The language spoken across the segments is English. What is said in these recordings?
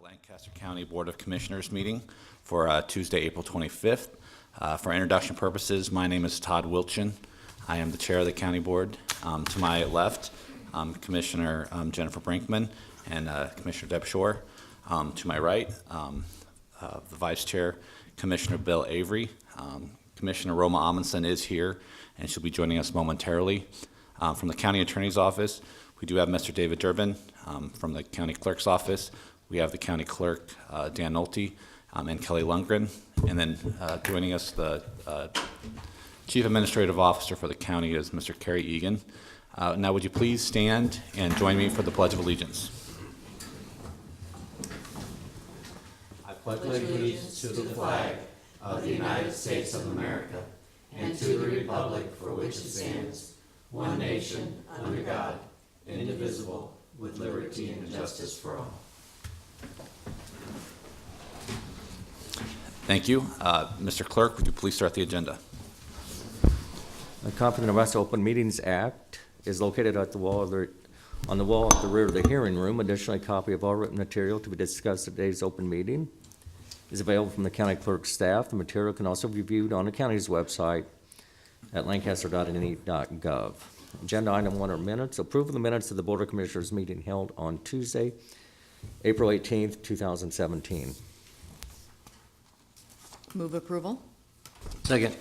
Lancaster County Board of Commissioners meeting for Tuesday, April 25th. For introduction purposes, my name is Todd Wilchin. I am the chair of the county board. To my left, Commissioner Jennifer Brinkman and Commissioner Deb Shore. To my right, the vice chair, Commissioner Bill Avery. Commissioner Roma Amundsen is here, and she'll be joining us momentarily. From the county attorney's office, we do have Mr. David Durbin. From the county clerk's office, we have the county clerk, Dan Nolte, and Kelly Lundgren. And then joining us, the chief administrative officer for the county is Mr. Kerry Egan. Now, would you please stand and join me for the Pledge of Allegiance? I pledge allegiance to the flag of the United States of America and to the republic for which it stands, one nation, under God, indivisible, with liberty and justice for all. Thank you. Mr. Clerk, would you please start the agenda? A copy of the Nebraska Open Meetings Act is located at the wall on the wall at the rear of the hearing room. Additionally, a copy of all written material to be discussed at today's open meeting is available from the county clerk's staff. The material can also be viewed on the county's website at lancaster.ne.gov. Agenda item 1 are minutes. Approval of the minutes of the Board of Commissioners meeting held on Tuesday, April 18th, 2017. Move approval. Second.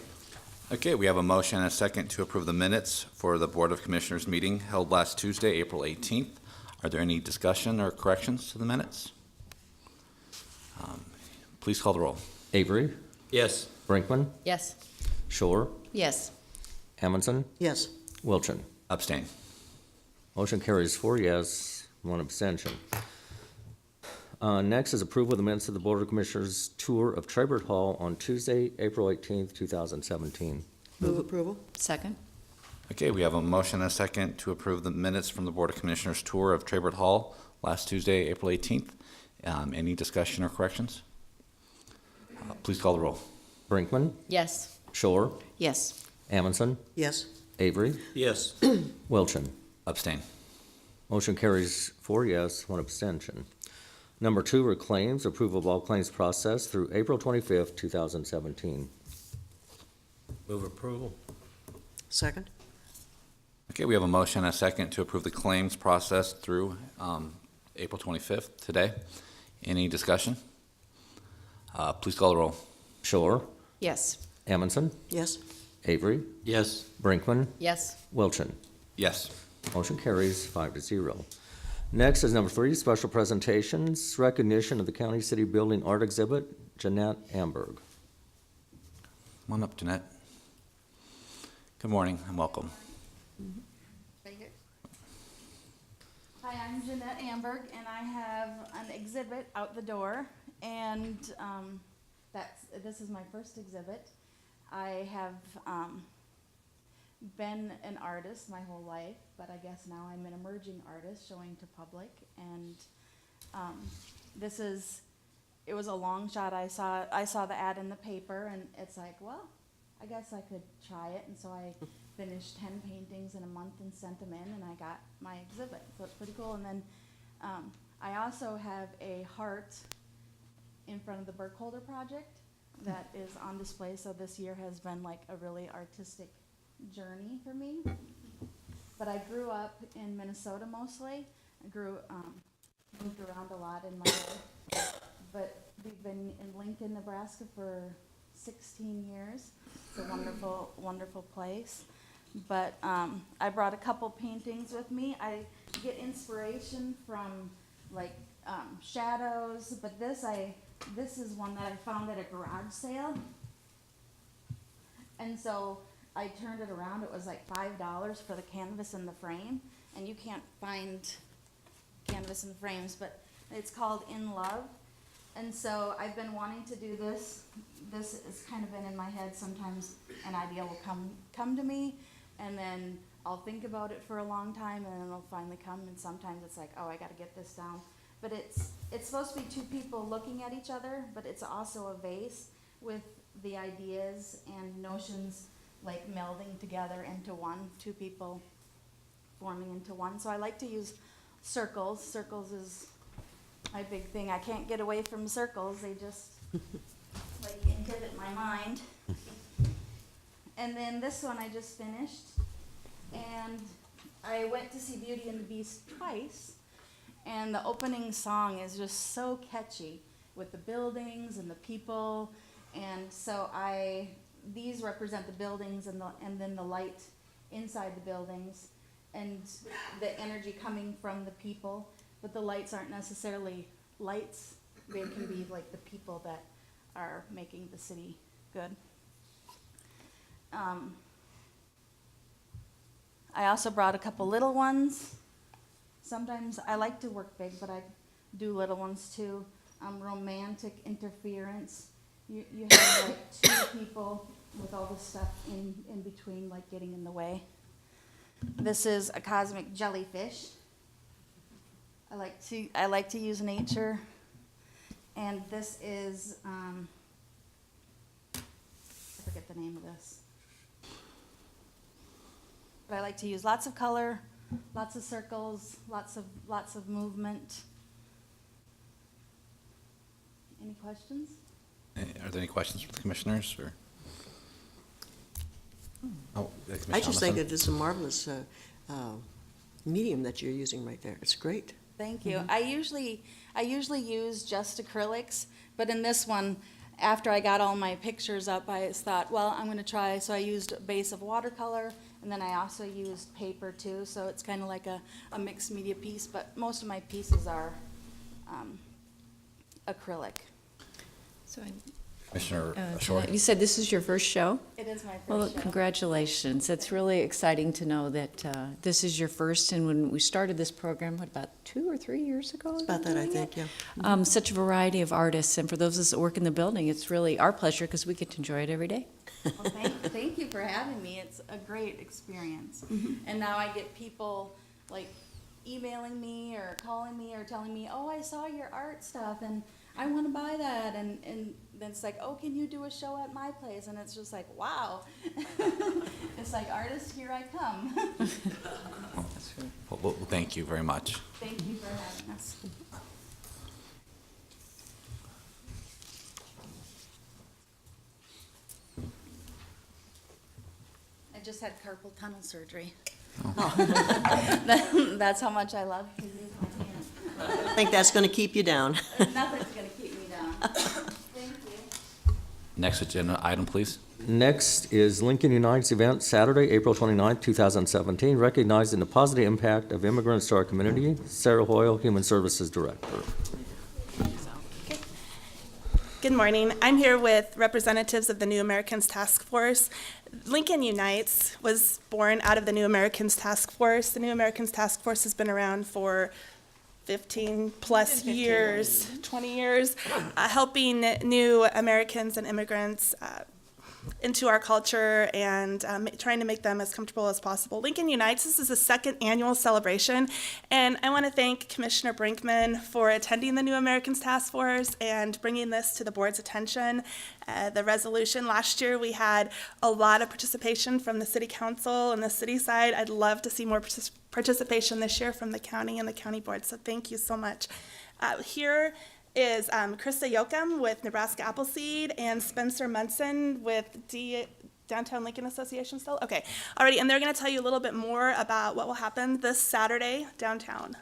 Okay, we have a motion and a second to approve the minutes for the Board of Commissioners meeting held last Tuesday, April 18th. Are there any discussion or corrections to the minutes? Please call the roll. Avery, Yes. Brinkman, Yes. Shore, Yes. Amundsen, Yes. Wilchin. Abstain. Motion carries 4 yes, 1 abstention. Next is approval of the minutes of the Board of Commissioners tour of Trabert Hall on Tuesday, April 18th, 2017. Move approval. Second. Okay, we have a motion and a second to approve the minutes from the Board of Commissioners tour of Trabert Hall last Tuesday, April 18th. Any discussion or corrections? Please call the roll. Brinkman, Yes. Shore, Yes. Amundsen, Yes. Avery, Yes. Wilchin. Abstain. Motion carries 4 yes, 1 abstention. Number 2 are claims. Approval of all claims processed through April 25th, 2017. Move approval. Second. Okay, we have a motion and a second to approve the claims processed through April 25th today. Any discussion? Please call the roll. Shore, Yes. Amundsen, Yes. Avery, Yes. Brinkman, Yes. Wilchin. Yes. Motion carries 5-0. Next is number 3, special presentations, recognition of the County City Building Art Exhibit, Jeanette Amberg. Come on up, Jeanette. Good morning and welcome. Hi, I'm Jeanette Amberg, and I have an exhibit out the door, and this is my first exhibit. I have been an artist my whole life, but I guess now I'm an emerging artist showing to public, and it was a long shot. I saw the ad in the paper, and it's like, well, I guess I could try it, and so I finished 10 paintings in a month and sent them in, and I got my exhibit, so it's pretty cool. And then I also have a heart in front of the Burkholder project that is on display, so this year has been like a really artistic journey for me. But I grew up in Minnesota mostly. I moved around a lot in my life, but we've been in Lincoln, Nebraska for 16 years. It's a wonderful, wonderful place. But I brought a couple paintings with me. I get inspiration from like shadows, but this is one that I found at a garage sale. And so I turned it around. It was like $5 for the canvas and the frame, and you can't find canvas and frames, but it's called In Love. And so I've been wanting to do this. This has kind of been in my head. Sometimes an idea will come to me, and then I'll think about it for a long time, and then it'll finally come. And sometimes it's like, oh, I got to get this down. But it's supposed to be two people looking at each other, but it's also a vase with the ideas and notions like melding together into one, two people forming into one. So I like to use circles. Circles is my big thing. I can't get away from circles. They just like inhibit my mind. And then this one I just finished. And I went to see Beauty and the Beast twice. And the opening song is just so catchy with the buildings and the people. And so these represent the buildings and then the light inside the buildings and the energy coming from the people. But the lights aren't necessarily lights. They can be like the people that are making the city good. I also brought a couple little ones. Sometimes I like to work big, but I do little ones too. Romantic interference. You have like two people with all this stuff in between, like getting in the way. This is a cosmic jellyfish. I like to use nature. And this is I forget the name of this. But I like to use lots of color, lots of circles, lots of movement. Any questions? Are there any questions from the commissioners, or? Oh, Commissioner I just think Thomason? it is a marvelous medium that you're using right there. It's great. Thank you. I usually use just acrylics, but in this one, after I got all my pictures up, I thought, well, I'm going to try. So I used a base of watercolor, and then I also used paper too. So it's kind of like a mixed media piece, but most of my pieces are acrylic. So, Commissioner Shore, Shore? you said this is your first show? It is my first Well, show. congratulations. It's really exciting to know that this is your first. And when we started this program, what, about 2 or 3 years ago? About that, I doing think, it? yeah. Such a variety of artists. And for those of us that work in the building, it's really our pleasure because we get to enjoy it every day. Well, thank you for having me. It's a great experience. And now I get people like emailing me or calling me or telling me, oh, I saw your art stuff and I want to buy that. And then it's like, oh, can you do a show at my place? And it's just like, wow. It's like, artist, here I come. Well, thank you very much. Thank you for having us. I just had carpal tunnel surgery. That's how much I love to use my hands. I think that's going to keep you down. Nothing's gonna keep me down. Thank you. Next agenda item, please. Next is Lincoln Unites event, Saturday, April 29th, 2017, recognizing the positive impact of immigrants to our community. Sarah Hoyle, Human Services Director. Good morning. I'm here with representatives of the New Americans Task Force. Lincoln Unites was born out of the New Americans Task Force. The New Americans Task Force has been around for 15 plus years, 20 years, helping new Americans and immigrants into our culture and trying to make them as comfortable as possible. Lincoln Unites, this is the second annual celebration, and I want to thank Commissioner Brinkman for attending the New Americans Task Force and bringing this to the board's attention. The resolution last year, we had a lot of participation from the city council and the city side. I'd love to see more participation this year from the county and the county board, so thank you so much. Here is Krista Yoakum with Nebraska Appleseed and Spencer Munson with Downtown Lincoln Association still? Okay, alrighty, and they're gonna tell you a little bit more about what will happen this Saturday downtown.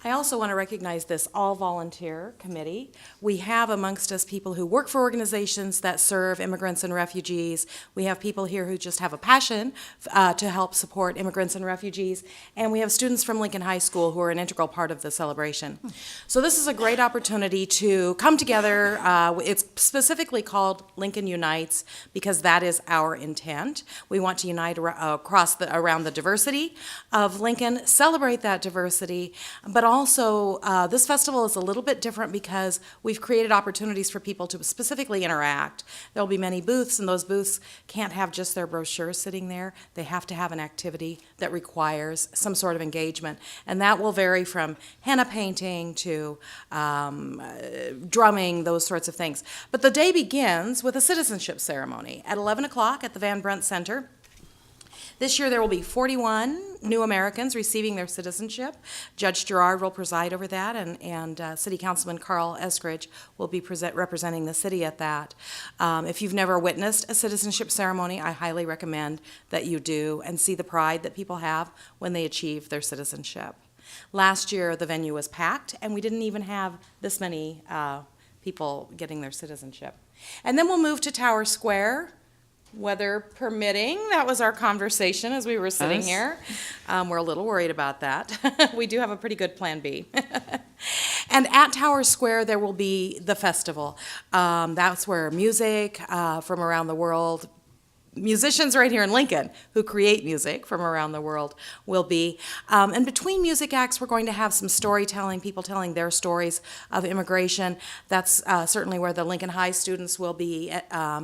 I also want to recognize this all-volunteer committee. We have amongst us people who work for organizations that serve immigrants and refugees. We have people here who just have a passion to help support immigrants and refugees. And we have students from Lincoln High School who are an integral part of the celebration. So this is a great opportunity to come together. It's specifically called Lincoln Unites because that is our intent. We want to unite around the diversity of Lincoln, celebrate that diversity, but also, this festival is a little bit different because we've created opportunities for people to specifically interact. There will be many booths, and those booths can't have just their brochures sitting there. They have to have an activity that requires some sort of engagement, and that will vary from henna painting to drumming, those sorts of things. But the day begins with a citizenship ceremony at 11 o'clock at the Van Brunt Center. This year, there will be 41 new Americans receiving their citizenship. Judge Gerard will preside over that, and City Councilman Carl Eskridge will be representing the city at that. If you've never witnessed a citizenship ceremony, I highly recommend that you do and see the pride that people have when they achieve their citizenship. Last year, the venue was packed, and we didn't even have this many people getting their citizenship. And then we'll move to Tower Square. Weather permitting, that was our conversation as we were sitting here. We're a little worried about that. We do have a pretty good plan B. And at Tower Square, there will be the festival. That's where music from around the world, musicians right here in Lincoln who create music from around the world will be. And between music acts, we're going to have some storytelling, people telling their stories of immigration. That's certainly where the Lincoln High students will be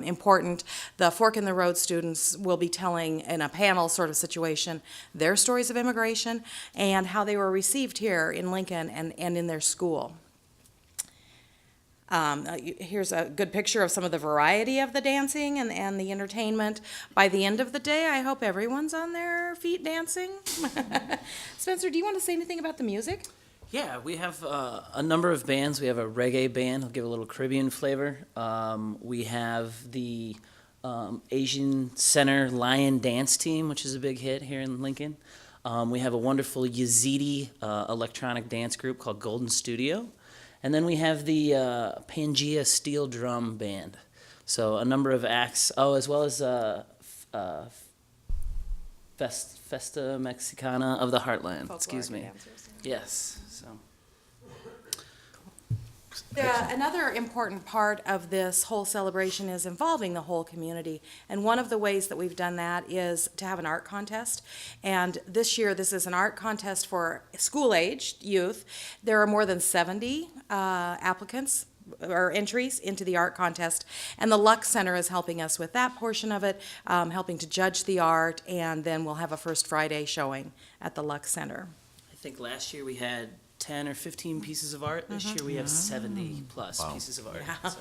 important. The Fork in the Road students will be telling in a panel sort of situation their stories of immigration and how they were received here in Lincoln and in their school. Here's a good picture of some of the variety of the dancing and the entertainment. By the end of the day, I hope everyone's on their feet dancing. Spencer, do you want to say anything about the music? Yeah, we have a number of bands. We have a reggae band. I'll give a little Caribbean flavor. We have the Asian Center Lion Dance Team, which is a big hit here in Lincoln. We have a wonderful Yazidi electronic dance group called Golden Studio. And then we have the Pangea Steel Drum Band. So a number of acts. Oh, as well as Festa Mexicana of the Heartland. Excuse me. Yes. So. Another important part of this whole celebration is involving the whole community. And one of the ways that we've done that is to have an art contest. And this year, this is an art contest for school-aged youth. There are more than 70 applicants or entries into the art contest. And the Luck Center is helping us with that portion of it, helping to judge the art. And then we'll have a First Friday showing at the Luck Center. I think last year we had 10 or 15 pieces of art. This year we have 70 plus pieces of art. Yeah. So.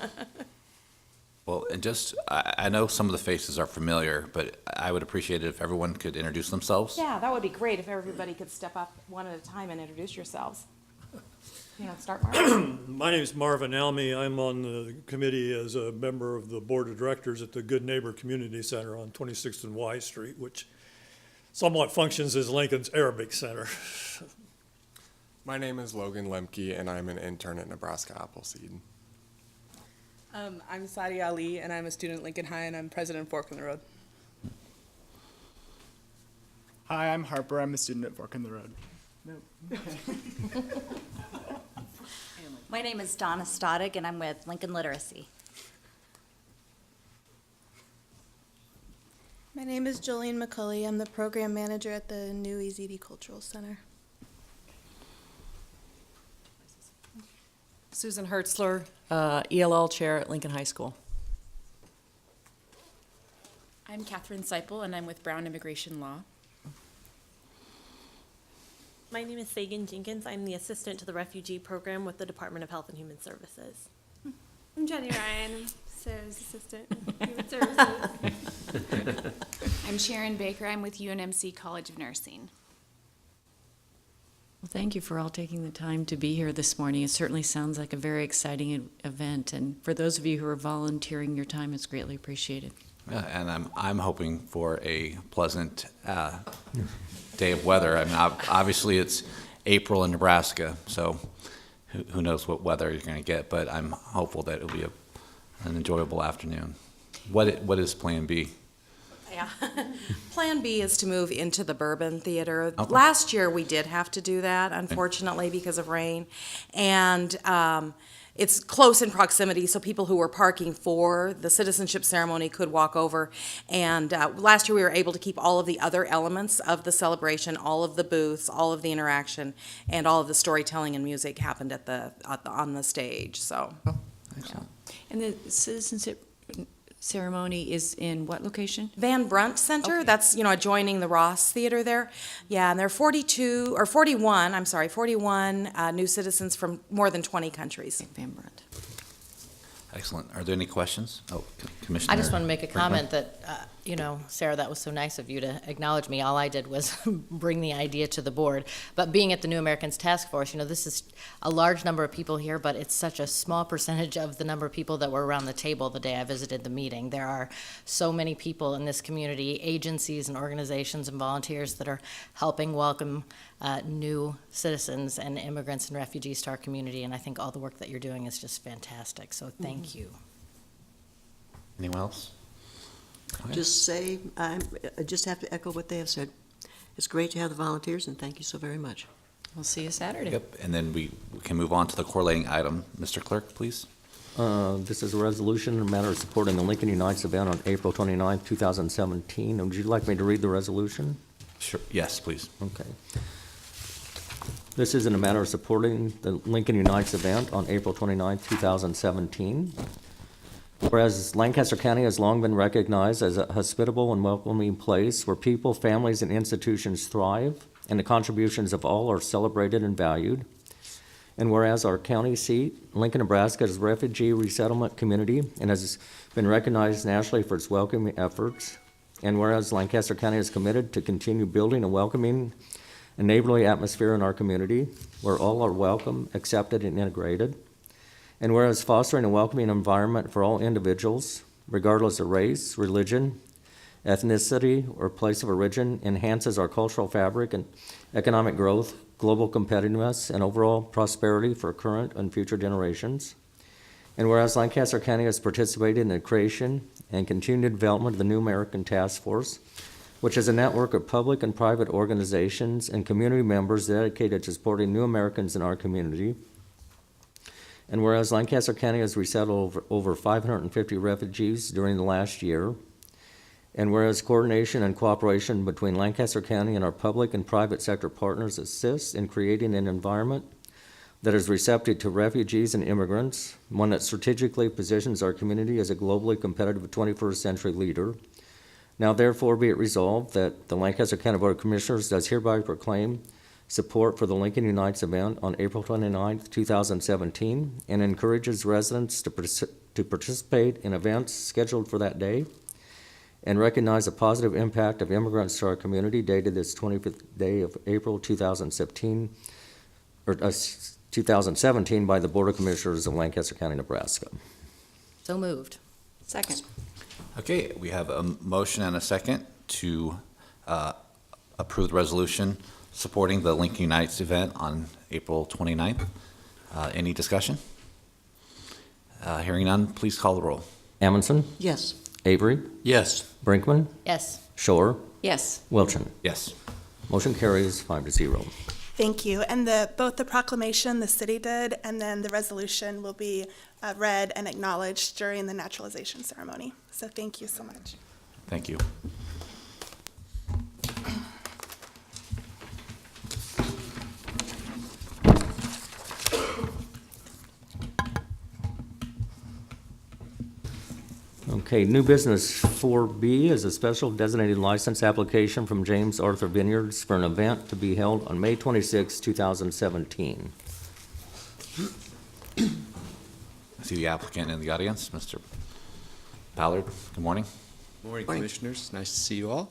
Well, and just, I know some of the faces are familiar, but I would appreciate it if everyone could introduce themselves. Yeah, that would be great if everybody could step up one at a time and introduce yourselves. You know, start, Mark. My name is Marvin Almy. I'm on the committee as a member of the board of directors at the Good Neighbor Community Center on 26th and Y Street, which somewhat functions as Lincoln's Arabic Center. My name is Logan Lemke, and I'm an intern at Nebraska Appleseed. I'm Sadi Ali, and I'm a student at Lincoln High, and I'm president of Fork in the Road. Hi, I'm Harper. I'm a student at Fork in the Road. My name is Donna Stoddard, and I'm with Lincoln Literacy. My name is Jolene McCulley. I'm the program manager at the new EZD Cultural Center. Susan Hertzler, ELL chair at Lincoln High School. I'm Catherine Seipel, and I'm with Brown Immigration Law. My name is Sagan Jenkins. I'm the assistant to the refugee program with the Department of Health and Human Services. I'm Jenny Ryan. I'm Sarah's assistant in Human Services. I'm Sharon Baker. I'm with UNMC College of Nursing. Well, thank you for all taking the time to be here this morning. It certainly sounds like a very exciting event, and for those of you who are volunteering your time, it's greatly appreciated. And I'm hoping for a pleasant day of weather. I mean, obviously it's April in Nebraska, so who knows what weather you're going to get, but I'm hopeful that it'll be an enjoyable afternoon. What is Plan B? Yeah. Plan B is to move into the Bourbon Theater. Okay. Last year, we did have to do that, unfortunately, because of rain. And it's close in proximity, so people who were parking for the citizenship ceremony could walk over. And last year, we were able to keep all of the other elements of the celebration, all of the booths, all of the interaction, and all of the storytelling and music happened on the stage. So, Excellent. And the citizenship ceremony is in what location? Van Brunt Center, Okay. that's, adjoining the Ross Theater there. Yeah, and there are 41 new citizens from more than 20 countries. Van Brunt. Excellent. Are there any questions? Oh, Commissioner. I just want to make a Brinkman? comment that, Sarah, that was so nice of you to acknowledge me. All I did was bring the idea to the board. But being at the New Americans Task Force, this is a large number of people here, but it's such a small percentage of the number of people that were around the table the day I visited the meeting. There are so many people in this community, agencies and organizations and volunteers that are helping welcome new citizens and immigrants and refugees to our community, and I think all the work that you're doing is just fantastic, so thank you. Anyone else? Okay. I just have to echo what they have said. It's great to have the volunteers, and thank you so very much. We'll see you Saturday. Yep, and then we can move on to the correlating item. Mr. Clerk, please. This is a resolution in a matter of supporting the Lincoln Unites event on April 29th, 2017. Would you like me to read the resolution? Sure. Yes, please. Okay. This is in a matter of supporting the Lincoln Unites event on April 29th, 2017. Whereas Lancaster County has long been recognized as a hospitable and welcoming place where people, families, and institutions thrive, and the contributions of all are celebrated and valued. And whereas our county seat, Lincoln, Nebraska, is a refugee resettlement community and has been recognized nationally for its welcoming efforts. And whereas Lancaster County is committed to continue building a welcoming and neighborly atmosphere in our community where all are welcome, accepted, and integrated. And whereas fostering a welcoming environment for all individuals, regardless of race, religion, ethnicity, or place of origin, enhances our cultural fabric and economic growth, global competitiveness, and overall prosperity for current and future generations. And whereas Lancaster County has participated in the creation and continued development of the New American Task Force, which is a network of public and private organizations and community members dedicated to supporting new Americans in our community. And whereas Lancaster County has resettled over 550 refugees during the last year, and whereas coordination and cooperation between Lancaster County and our public and private sector partners assists in creating an environment that is receptive to refugees and immigrants, one that strategically positions our community as a globally competitive 21st century leader. Now therefore be it resolved that the Lancaster County Board of Commissioners does hereby proclaim support for the Lincoln Unites event on April 29th, 2017, and encourages residents to participate in events scheduled for that day, and recognize the positive impact of immigrants to our community dated this 25th day of April 2017 by the Board of Commissioners of Lancaster County, Nebraska. So moved. Second. Okay, we have a motion and a second to approve the resolution supporting the Lincoln Unites event on April 29th. Any discussion? Hearing none, please call the roll. Amundson? Yes. Avery? Yes. Brinkman? Yes. Shore? Yes. Wilchin? Yes. Motion carries 5-0. Thank you. And both the proclamation the city did and then the resolution will be read and acknowledged during the naturalization ceremony. So thank you so much. Thank you. Okay, new business 4B is a special designated license application from James Arthur Vineyards for an event to be held on May 26, 2017. I see the applicant in the audience, Mr. Ballard. Good morning. Morning, Commissioners. Nice to see you all.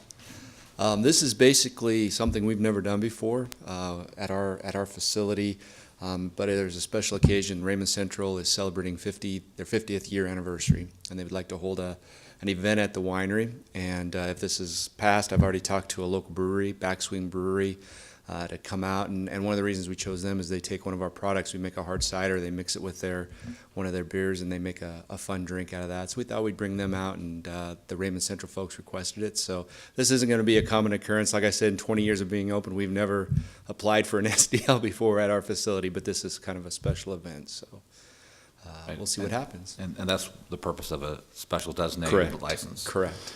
This is basically something we've never done before at our facility, but there's a special occasion. Raymond Central is celebrating their 50th year anniversary, and they would like to hold an event at the winery. And if this is passed, I've already talked to a local brewery, Backswing Brewery, to come out. And one of the reasons we chose them is they take one of our products. We make a hard cider. They mix it with one of their beers, and they make a fun drink out of that. So we thought we'd bring them out, and the Raymond Central folks requested it. So this isn't going to be a common occurrence. Like I said, in 20 years of being open, we've never applied for an SDL before at our facility, but this is kind of a special event. So we'll see what happens. And that's the purpose of a special designated license. Correct.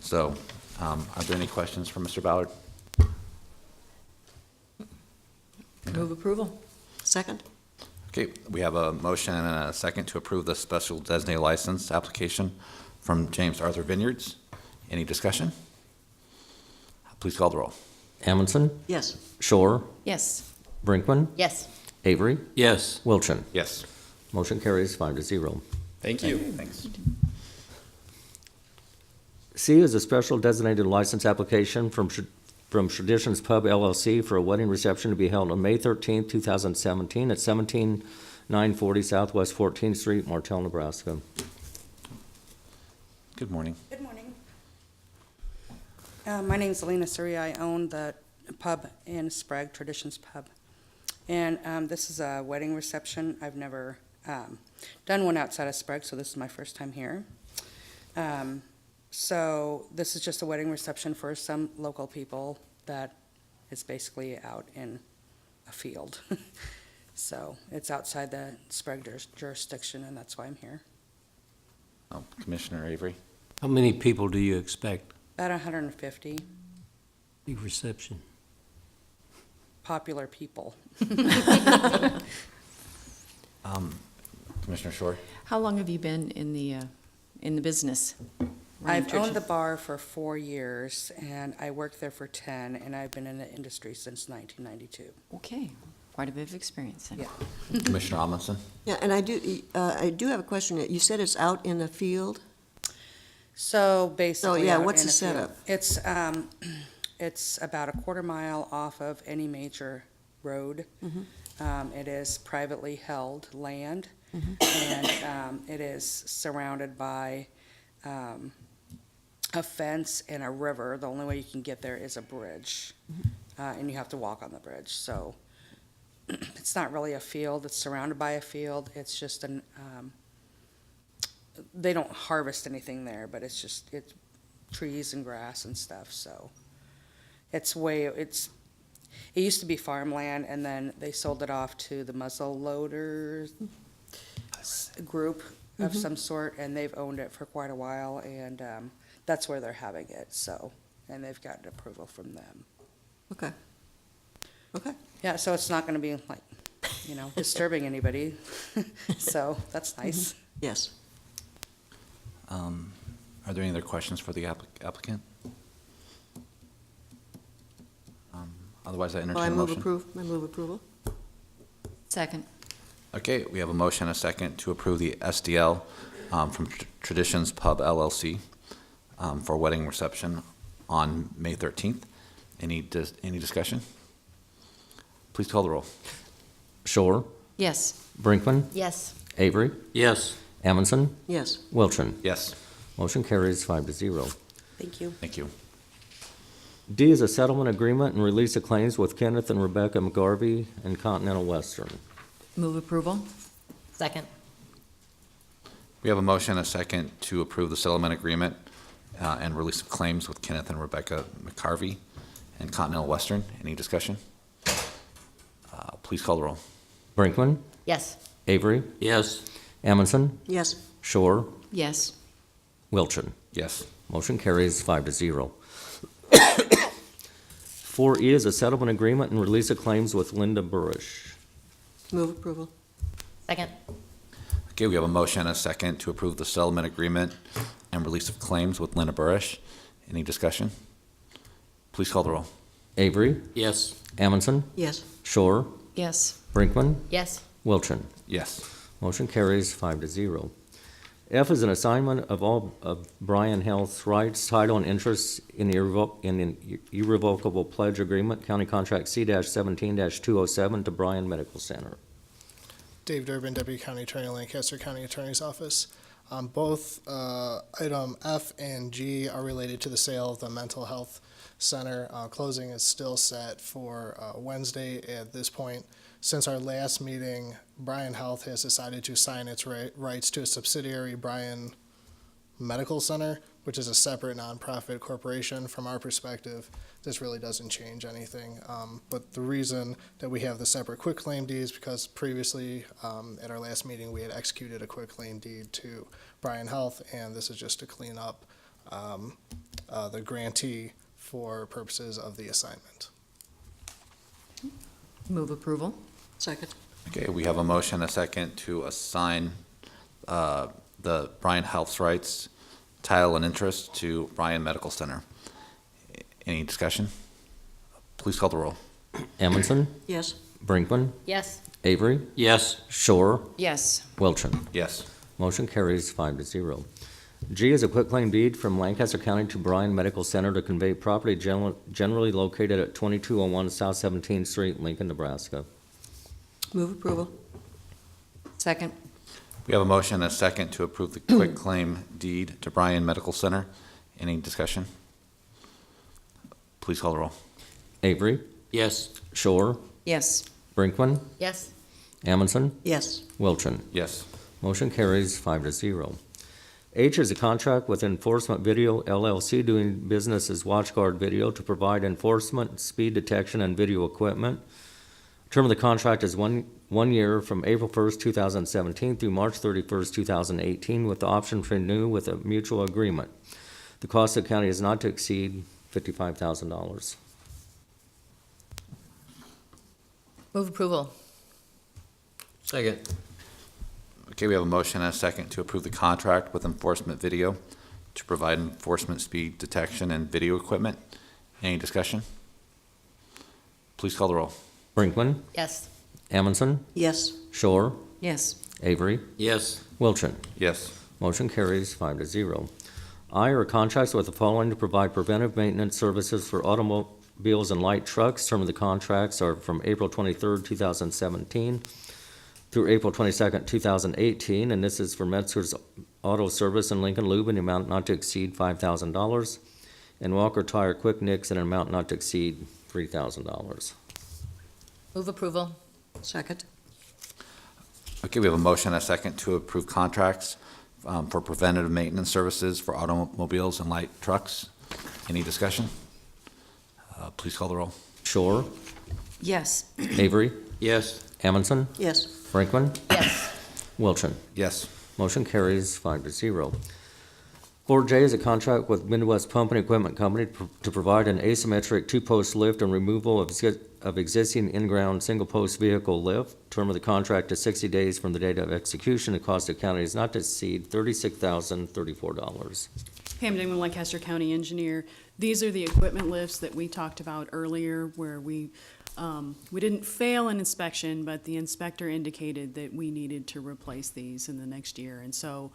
So are there any questions for Mr. Ballard? Move approval. Second? Okay, we have a motion and a second to approve the special designated license application from James Arthur Vineyards. Any discussion? Please call the roll. Amundson? Yes. Shore? Yes. Brinkman? Yes. Avery? Yes. Wilchin? Yes. Motion carries 5-0. Thank you. Thanks. C is a special designated license application from Traditions Pub LLC for a wedding reception to be held on May 13th, 2017 at 17940 Southwest 14th Street, Martell, Nebraska. Good morning. Good morning. My name's Elena Surya. I own the pub in Sprague, Traditions Pub. And this is a wedding reception. I've never done one outside of Sprague, so this is my first time here. So this is just a wedding reception for some local people that is basically out in a field. So it's outside the Sprague jurisdiction, and that's why I'm here. Oh, Commissioner Avery. How many people do you expect? About 150 Big reception. popular people. Commissioner Shore. How long have you been in the business? I've owned the bar for 4 years, and I worked there for 10, and I've been in the industry since 1992. Okay, quite a bit of experience then. Yeah. Commissioner Amundson. Yeah, and I do have a question. You said it's out in the field? So basically, yeah, out what's in the a field. setup? It's about a quarter-mile off of any major road. It is privately held land, and it is surrounded by a fence and a river. The only way you can get there is a bridge, and you have to walk on the bridge. So it's not really a field. It's surrounded by a field. It's just they don't harvest anything there, but it's trees and grass and stuff. So it used to be farmland, and then they sold it off to the muzzle loader group of some sort, and they've owned it for quite a while, and that's where they're having it. So, and they've gotten approval from them. Okay. Okay. Yeah, so it's not going to be like, disturbing anybody. So that's nice. Yes. Are there any other questions for the applicant? Otherwise, I entertain a motion. I move approval. Second. Okay, we have a motion and a second to approve the SDL from Traditions Pub LLC for a wedding reception on May 13th. Any discussion? Please call the roll. Shore, Yes. Brinkman, Yes. Avery, Yes. Amundson, Yes. Wilchin. Yes. Motion carries 5-0. Thank you. Thank you. D is a settlement agreement and release of claims with Kenneth and Rebecca McGarvey and Continental Western. Move approval? Second. We have a motion and a second to approve the settlement agreement and release of claims with Kenneth and Rebecca McCarvey and Continental Western. Any discussion? Please call the roll. Brinkman, Yes. Avery, Yes. Amundson, Yes. Shore, Yes. Wilchin. Yes. Motion carries 5-0. 4E is a settlement agreement and release of claims with Linda Burrish. Move approval. Second. Okay, we have a motion and a second to approve the settlement agreement and release of claims with Linda Burrish. Any discussion? Please call the roll. Avery, Yes. Amundson, Yes. Shore, Yes. Brinkman, Yes. Wilchin. Yes. Motion carries 5-0. F is an assignment of all of Bryan Health's rights, title, and interests in the irrevocable pledge agreement, County Contract C-17-207 to Bryan Medical Center. Dave Durbin, Deputy County Attorney, Lancaster County Attorney's Office. Both item F and G are related to the sale of the mental health center. Closing is still set for Wednesday at this point. Since our last meeting, Bryan Health has decided to assign its rights to a subsidiary, Bryan Medical Center, which is a separate nonprofit corporation. From our perspective, this really doesn't change anything. But the reason that we have the separate quitclaim deed is because previously, at our last meeting, we had executed a quitclaim deed to Bryan Health, and this is just to clean up the grantee for purposes of the assignment. Move approval? Second. Okay, we have a motion and a second to assign the Bryan Health's rights, title, and interest to Bryan Medical Center. Any discussion? Please call the roll. Amundson, Yes. Brinkman, Yes. Avery, Yes. Shore, Yes. Wilchin. Yes. Motion carries 5-0. G is a quitclaim deed from Lancaster County to Bryan Medical Center to convey property generally located at 2201 South 17th Street, Lincoln, Nebraska. Move approval. Second. We have a motion and a second to approve the quitclaim deed to Bryan Medical Center. Any discussion? Please call the roll. Avery, Yes. Shore, Yes. Brinkman, Yes. Amundson, Yes. Wilchin. Yes. Motion carries 5-0. H is a contract with Enforcement Video LLC doing business as WatchGuard Video to provide enforcement, speed detection, and video equipment. Term of the contract is one year from April 1st, 2017 through March 31st, 2018, with the option to renew with a mutual agreement. The cost of the county is not to exceed $55,000. Move approval. Second. Okay, we have a motion and a second to approve the contract with Enforcement Video to provide enforcement, speed detection, and video equipment. Any discussion? Please call the roll. Brinkman, Yes. Amundson, Yes. Shore, Yes. Avery, Yes. Wilchin. Yes. Motion carries 5-0. I are contracts with the following to provide preventive maintenance services for automobiles and light trucks. Term of the contracts are from April 23rd, 2017 through April 22nd, 2018, and this is for Metzger's Auto Service in Lincoln Lube in an amount not to exceed $5,000, and Walker Tire Quick Nicks in an amount not to exceed $3,000. Move approval. Second. Okay, we have a motion and a second to approve contracts for preventative maintenance services for automobiles and light trucks. Any discussion? Please call the roll. Shore, Yes. Avery, Yes. Amundson, Yes. Brinkman, Yes. Wilchin. Yes. Motion carries 5-0. 4J is a contract with Midwest Pump and Equipment Company to provide an asymmetric two-post lift and removal of existing in-ground single-post vehicle lift. Term of the contract is 60 days from the date of execution. The cost of county is not to exceed $36,034. Pam Dingman, Lancaster County Engineer. These are the equipment lifts that we talked about earlier where we didn't fail an inspection, but the inspector indicated that we needed to replace these in the next year. And so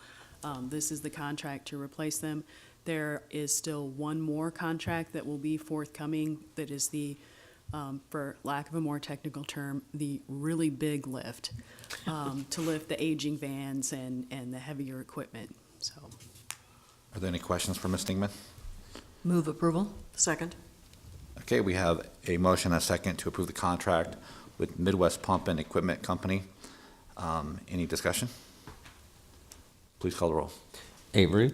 this is the contract to replace them. There is still one more contract that will be forthcoming that is the, for lack of a more technical term, the really big lift to lift the aging vans and the heavier equipment. So. Are there any questions for Ms. Dingman? Move approval. Second. Okay, we have a motion and a second to approve the contract with Midwest Pump and Equipment Company. Any discussion? Please call the roll. Avery,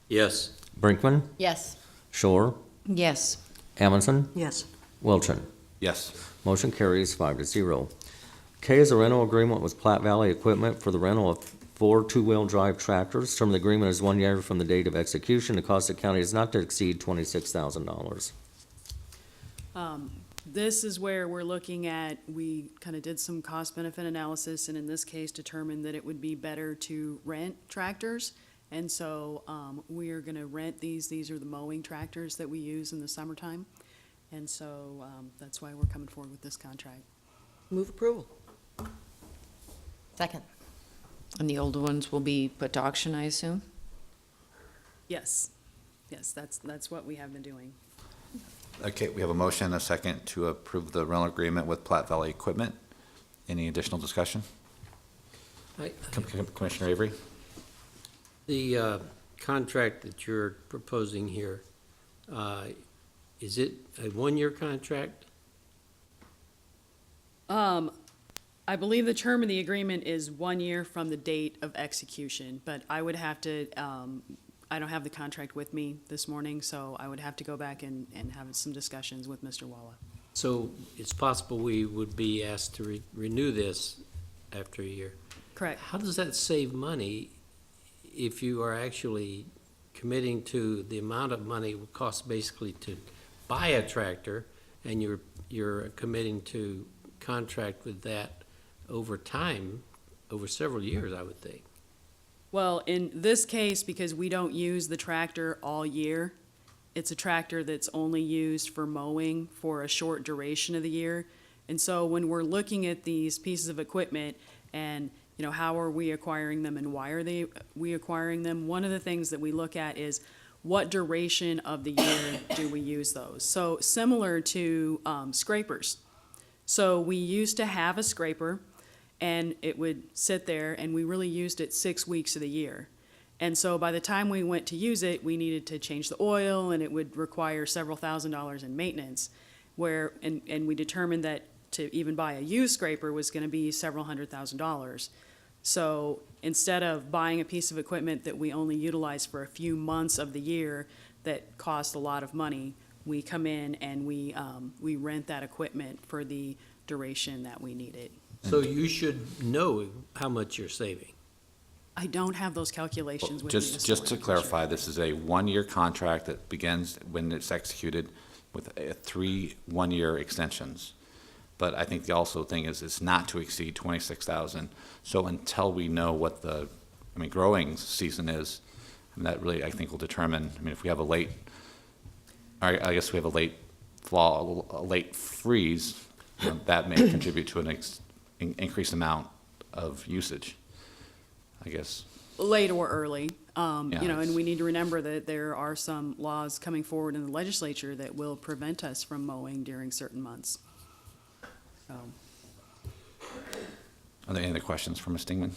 Yes. Brinkman, Yes. Shore, Yes. Amundson, Yes. Wilchin. Yes. Motion carries 5-0. K is a rental agreement with Platte Valley Equipment for the rental of 4 two-wheel drive tractors. Term of the agreement is 1 year from the date of execution. The cost of the county is not to exceed $26,000. This is where we're looking at, we kind of did some cost-benefit analysis, and in this case determined that it would be better to rent tractors. And so we are going to rent these. These are the mowing tractors that we use in the summertime. And so that's why we're coming forward with this contract. Move approval. Second. And the older ones will be put to auction, I assume? Yes. Yes, that's what we have been doing. Okay, we have a motion and a second to approve the rental agreement with Platte Valley Equipment. Any additional discussion? Commissioner Avery? The contract that you're proposing here, is it a one-year contract? I believe the term of the agreement is 1 year from the date of execution, but I would have to, I don't have the contract with me this morning, so I would have to go back and have some discussions with Mr. Walla. So it's possible we would be asked to renew this after a year. Correct. How does that save money if you are actually committing to the amount of money it would cost basically to buy a tractor, and you're committing to contract with that over time, over several years, I would think? Well, in this case, because we don't use the tractor all year, it's a tractor that's only used for mowing for a short duration of the year. And so when we're looking at these pieces of equipment and how are we acquiring them and why are we acquiring them? One of the things that we look at is what duration of the year do we use those? So similar to scrapers. So we used to have a scraper and it would sit there and we really used it 6 weeks of the year. And so by the time we went to use it, we needed to change the oil and it would require several $1,000s in maintenance. And we determined that to even buy a used scraper was going to be several $100,000. So instead of buying a piece of equipment that we only utilize for a few months of the year that cost a lot of money, we come in and we rent that equipment for the duration that we need it. So you should know how much you're saving. I don't have those calculations with me. Just to clarify, this is a 1-year contract that begins when it's executed with 3 1-year extensions. But I think the also thing is it's not to exceed 26,000. So until we know what the, growing season is, and that really, I think, will determine, if we have a late, I guess we have a late fall, a late freeze, that may contribute to an increased amount of usage, I guess. Late or early, Yeah, and we need to remember that there are some laws coming forward in the legislature that will prevent us from mowing during certain months. So. Are there any other questions for Ms. Stingman?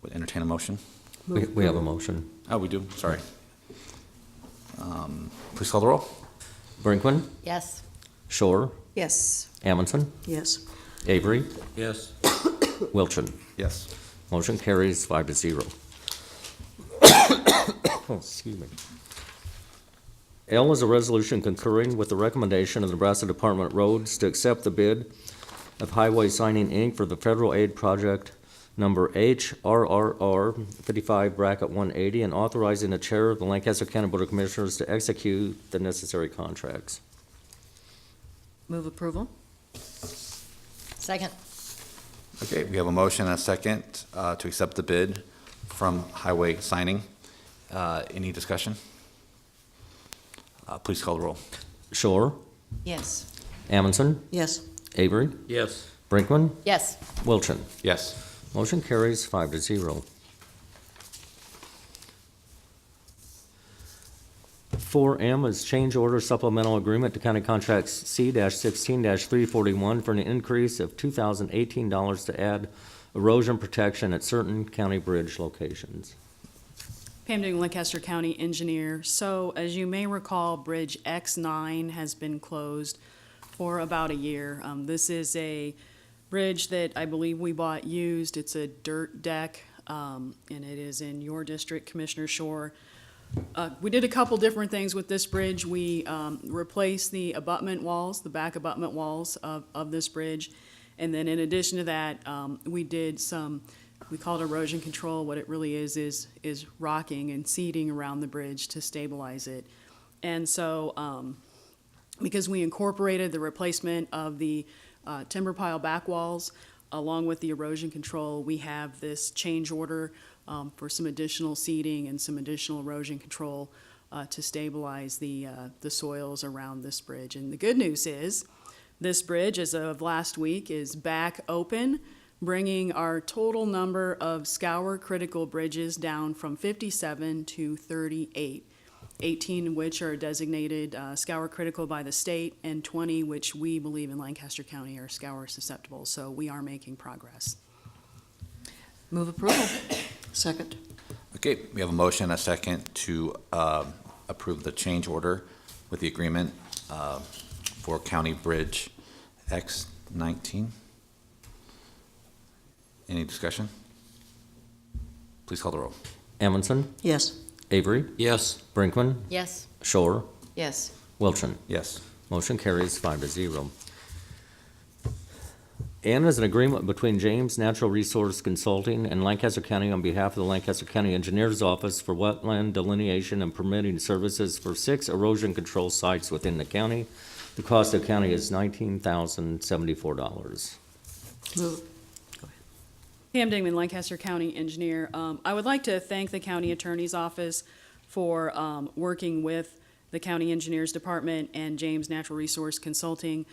Would entertain a motion? We have a motion. Oh, we do, sorry. Please call the roll. Brinkman, Yes. Shore, Yes. Amundson, Yes. Avery, Yes. Wilchin. Yes. Motion carries 5-0. Oh, excuse me. L is a resolution concurring with the recommendation of the Nebraska Department of Roads to accept the bid of Highway Signing, Inc. for the federal aid project number HRRR 55-180 and authorizing the chair of the Lancaster County Board of Commissioners to execute the necessary contracts. Move approval? Second. Okay, we have a motion and a second to accept the bid from Highway Signing. Any discussion? Please call the roll. Shore, Yes. Amundson, Yes. Avery, Yes. Brinkman, Yes. Wilchin. Yes. Motion carries 5-0. 4M is change order supplemental agreement to County Contracts C-16-341 for an increase of $2,018 to add erosion protection at certain county bridge locations. Pam Ding, Lancaster County Engineer. So as you may recall, Bridge X9 has been closed for about a year. This is a bridge that I believe we bought used. It's a dirt deck, and it is in your district, Commissioner Shore. We did a couple different things with this bridge. We replaced the abutment walls, the back abutment walls of this bridge. And then in addition to that, we did some, we call it erosion control. What it really is rocking and seeding around the bridge to stabilize it. And so because we incorporated the replacement of the timber pile back walls along with the erosion control, we have this change order for some additional seeding and some additional erosion control to stabilize the soils around this bridge. And the good news is this bridge, as of last week, is back open, bringing our total number of scour critical bridges down from 57 to 38. 18 which are designated scour critical by the state, and 20 which we believe in Lancaster County are scour susceptible. So we are making progress. Move approval? Second. Okay, we have a motion and a second to approve the change order with the agreement for County Bridge X19. Any discussion? Please call the roll. Amundson, Yes. Avery, Yes. Brinkman, Yes. Shore, Yes. Wilchin. Yes. Motion carries 5-0. N is an agreement between James Natural Resource Consulting and Lancaster County on behalf of the Lancaster County Engineers Office for wetland delineation and permitting services for 6 erosion control sites within the county. The cost of the county is $19,074. Move. Pam Dingman, Lancaster County Engineer. I would like to thank the County Attorney's Office for working with the County Engineers Department and James Natural Resource Consulting,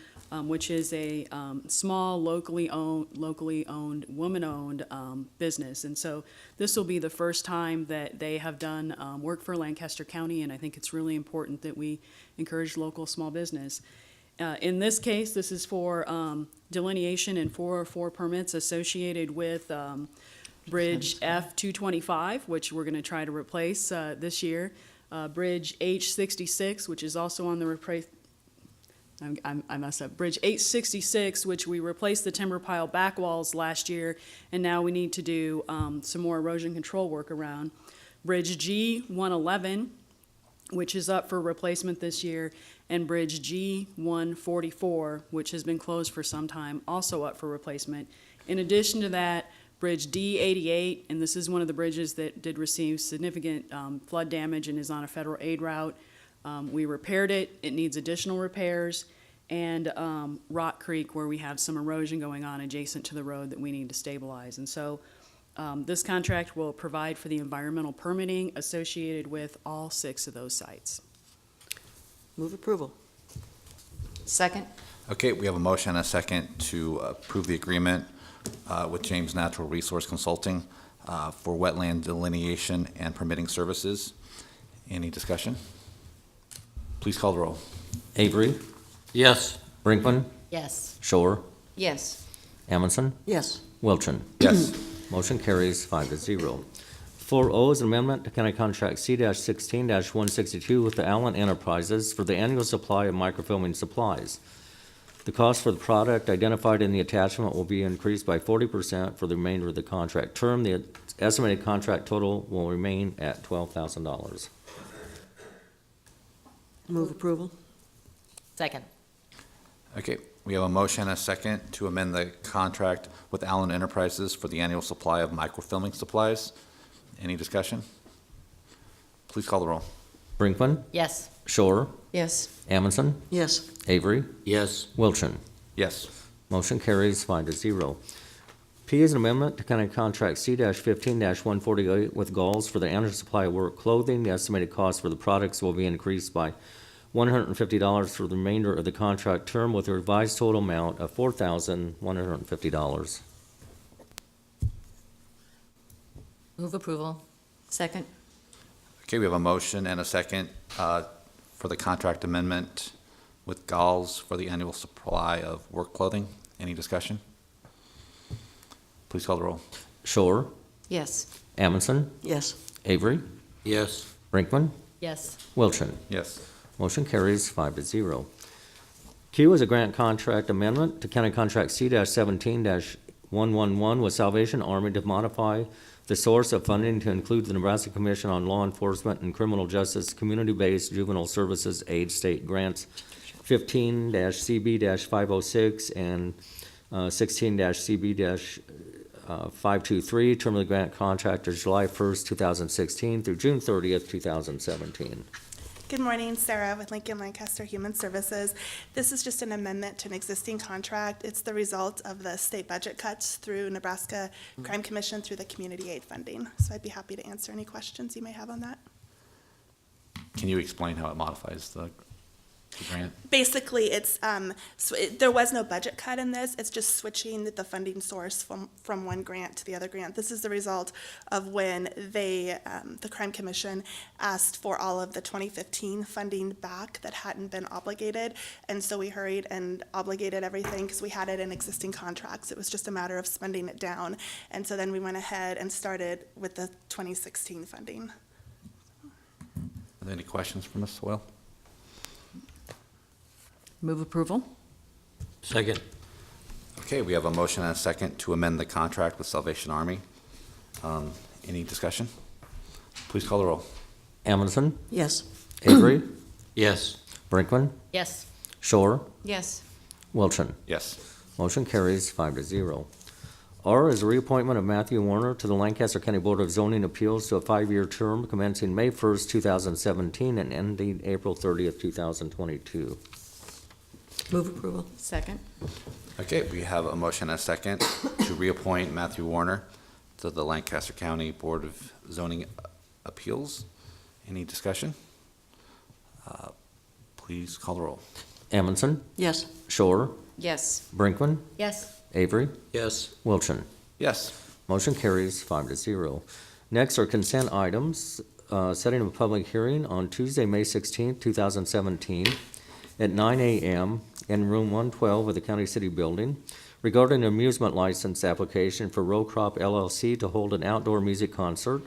which is a small, locally owned, woman-owned business. And so this will be the first time that they have done work for Lancaster County, and I think it's really important that we encourage local small business. In this case, this is for delineation and 404 permits associated with Bridge F-225, which we're going to try to replace this year. Bridge H-66, which is also on the I messed up. Bridge 866, which we replaced the timber pile back walls last year, and now we need to do some more erosion control work around. Bridge G-111, which is up for replacement this year, and Bridge G-144, which has been closed for some time, also up for replacement. In addition to that, Bridge D-88, and this is one of the bridges that did receive significant flood damage and is on a federal aid route. We repaired it. It needs additional repairs. And Rock Creek, where we have some erosion going on adjacent to the road that we need to stabilize. And so this contract will provide for the environmental permitting associated with all 6 of those sites. Move approval. Second? Okay, we have a motion and a second to approve the agreement with James Natural Resource Consulting for wetland delineation and permitting services. Any discussion? Please call the roll. Avery? Yes. Brinkman? Yes. Shore? Yes. Amundson? Yes. Wilchin? Yes. Motion carries 5-0. 4O is an amendment to County Contract C-16-162 with the Allen Enterprises for the annual supply of microfilming supplies. The cost for the product identified in the attachment will be increased by 40% for the remainder of the contract term. The estimated contract total will remain at $12,000. Move approval. Second? Okay, we have a motion and a second to amend the contract with Allen Enterprises for the annual supply of microfilming supplies. Any discussion? Please call the roll. Brinkman? Yes. Shore? Yes. Amundson? Yes. Avery? Yes. Wilchin? Yes. Motion carries 5-0. P is an amendment to County Contract C-15-148 with Galls for the annual supply of work clothing. The estimated cost for the products will be increased by $150 for the remainder of the contract term with a revised total amount of $4,150. Move approval. Second? Okay, we have a motion and a second for the contract amendment with Galls for the annual supply of work clothing. Any discussion? Please call the roll. Shore? Yes. Amundson? Yes. Avery? Yes. Brinkman? Yes. Wilchin? Yes. Motion carries 5-0. Q is a grant contract amendment to County Contract C-17-111 with Salvation Army to modify the source of funding to include the Nebraska Commission on Law Enforcement and Criminal Justice Community-Based Juvenile Services Aid State Grants 15-CB-506 and 16-CB-523. Term of the grant contract is July 1st, 2016 through June 30th, 2017. Good morning, Sarah with Lincoln Lancaster Human Services. This is just an amendment to an existing contract. It's the result of the state budget cuts through Nebraska Crime Commission through the community aid funding. So I'd be happy to answer any questions you may have on that. Can you explain how it modifies the grant? Basically, it's there was no budget cut in this. It's just switching the funding source from one grant to the other grant. This is the result of when they, the Crime Commission, asked for all of the 2015 funding back that hadn't been obligated, and so we hurried and obligated everything because we had it in existing contracts. It was just a matter of spending it down, and so then we went ahead and started with the 2016 funding. Are there any questions for Ms. Soil? Move approval. Second. Okay, we have a motion and a second to amend the contract with Salvation Army. Any discussion? Please call the roll. Amundson? Yes. Avery? Yes. Brinkman? Yes. Shore? Yes. Wilchin? Yes. Motion carries 5-0. R is a reappointment of Matthew Warner to the Lancaster County Board of Zoning Appeals to a 5-year term commencing May 1st, 2017 and ending April 30th, 2022. Move approval. Second? Okay, we have a motion and a second to reappoint Matthew Warner to the Lancaster County Board of Zoning Appeals. Any discussion? Please call the roll. Amundson, Yes. Shore, Yes. Brinkman, Yes. Avery, Yes. Wilchin. Yes. Motion carries 5-0. Next are consent items, setting of a public hearing on Tuesday, May 16th, 2017, at 9 a.m. in room 112 of the County City Building regarding an amusement license application for Row Crop LLC to hold an outdoor music concert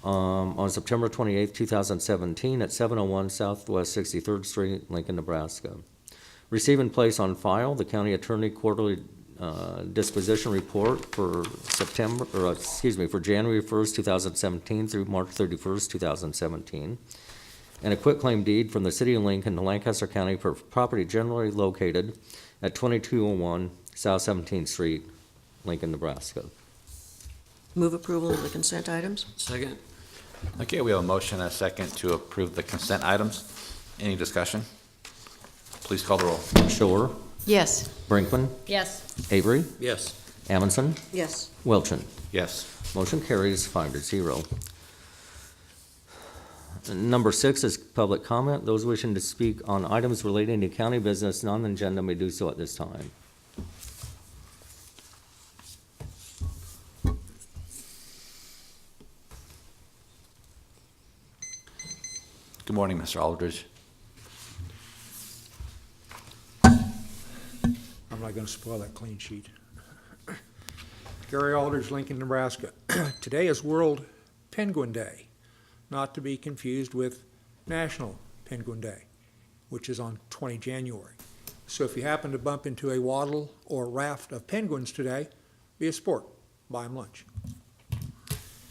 on September 28th, 2017 at 701 Southwest 63rd Street, Lincoln, Nebraska. Receive and place on file the county attorney quarterly disposition report for for January 1st, 2017 through March 31st, 2017, and a quitclaim deed from the city of Lincoln to Lancaster County for property generally located at 2201 South 17th Street, Lincoln, Nebraska. Move approval of the consent items? Second. Okay, we have a motion and a second to approve the consent items. Any discussion? Please call the roll. Shore, Yes. Brinkman, Yes. Avery, Yes. Amundson, Yes. Wilchin. Yes. Motion carries 5-0. Number 6 is public comment. Those wishing to speak on items relating to county business non-agenda may do so at this time. Good morning, Mr. Aldridge. I'm not going to spoil that clean sheet. Gary Aldridge, Lincoln, Nebraska. Today is World Penguin Day, not to be confused with National Penguin Day, which is on 20 January. So if you happen to bump into a waddle or raft of penguins today, be a sport, buy them lunch.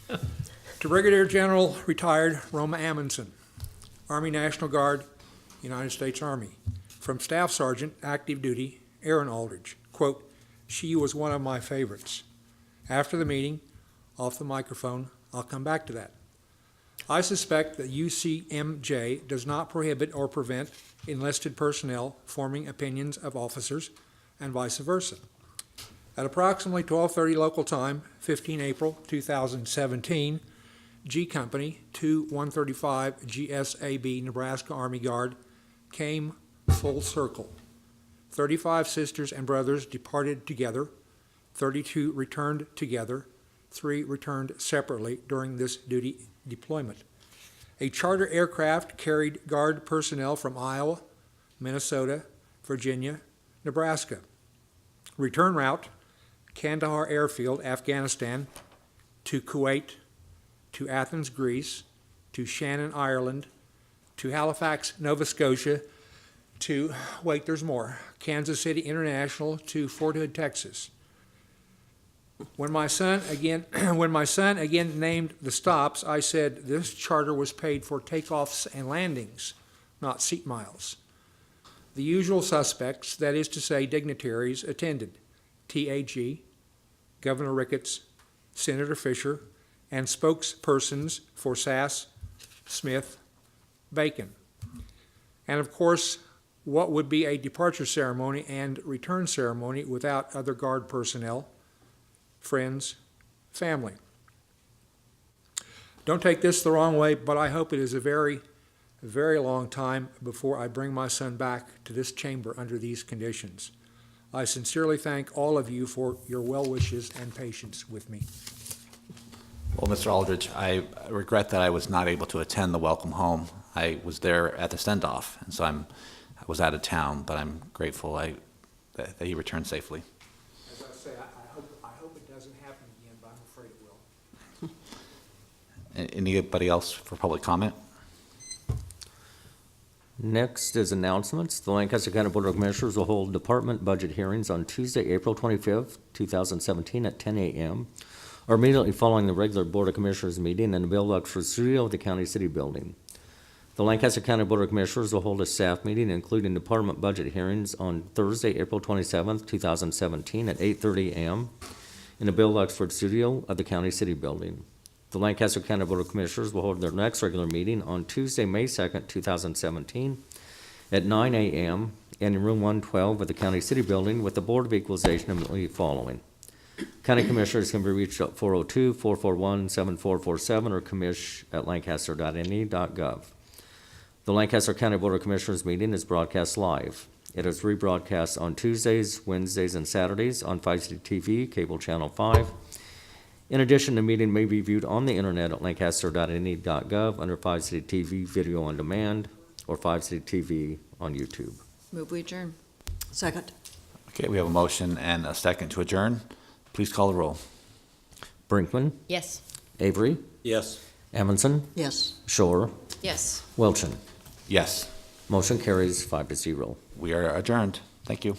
To Brigadier General retired Roma Amundson, Army National Guard, United States Army. From Staff Sergeant, active duty, Aaron Aldridge, quote, "She was one of my favorites." After the meeting, off the microphone, I'll come back to that. I suspect that UCMJ does not prohibit or prevent enlisted personnel forming opinions of officers and vice versa. At approximately 12:30 local time, 15 April 2017, G Company 2135 GSAB Nebraska Army Guard came full circle. 35 sisters and brothers departed together, 32 returned together, 3 returned separately during this duty deployment. A charter aircraft carried Guard personnel from Iowa, Minnesota, Virginia, Nebraska. Return route, Kandahar Airfield, Afghanistan, to Kuwait, to Athens, Greece, to Shannon, Ireland, to Halifax, Nova Scotia, to, wait, there's more, Kansas City International, to Fort Hood, Texas. When my son again named the stops, I said this charter was paid for takeoffs and landings, not seat miles. The usual suspects, that is to say dignitaries, attended: TAG, Governor Ricketts, Senator Fisher, and spokespersons for Sass, Smith, Bacon. And of course, what would be a departure ceremony and return ceremony without other Guard personnel, friends, family? Don't take this the wrong way, but I hope it is a very, very long time before I bring my son back to this chamber under these conditions. I sincerely thank all of you for your well wishes and patience with me. Well, Mr. Aldridge, I regret that I was not able to attend the welcome home. I was there at the send-off, and so I was out of town, but I'm grateful that he returned safely. As I say, I hope it doesn't happen again, but I'm afraid it will. Anybody else for public comment? Next is announcements. The Lancaster County Board of Commissioners will hold department budget hearings on Tuesday, April 25th, 2017 at 10 a.m. or immediately following the regular Board of Commissioners meeting in the Bill Luxford Studio of the County City Building. The Lancaster County Board of Commissioners will hold a staff meeting including department budget hearings on Thursday, April 27th, 2017 at 8:30 a.m. in the Bill Luxford Studio of the County City Building. The Lancaster County Board of Commissioners will hold their next regular meeting on Tuesday, May 2nd, 2017 at 9 a.m. in room 112 of the County City Building with the Board of Equalization immediately following. County Commissioners can be reached at 402-441-7447 or commish@lancaster.ne.gov. The Lancaster County Board of Commissioners meeting is broadcast live. It is rebroadcast on Tuesdays, Wednesdays, and Saturdays on 5 City TV, cable channel 5. In addition, the meeting may be viewed on the internet at lancaster.ne.gov under 5 City TV Video on Demand or 5 City TV on YouTube. Move we adjourn. Second. Okay, we have a motion and a second to adjourn. Please call the roll. Brinkman, Yes. Avery, Yes. Amundson, Yes. Shore, Yes. Welchen. Yes, Motion carries 5-0. we are adjourned. Thank you.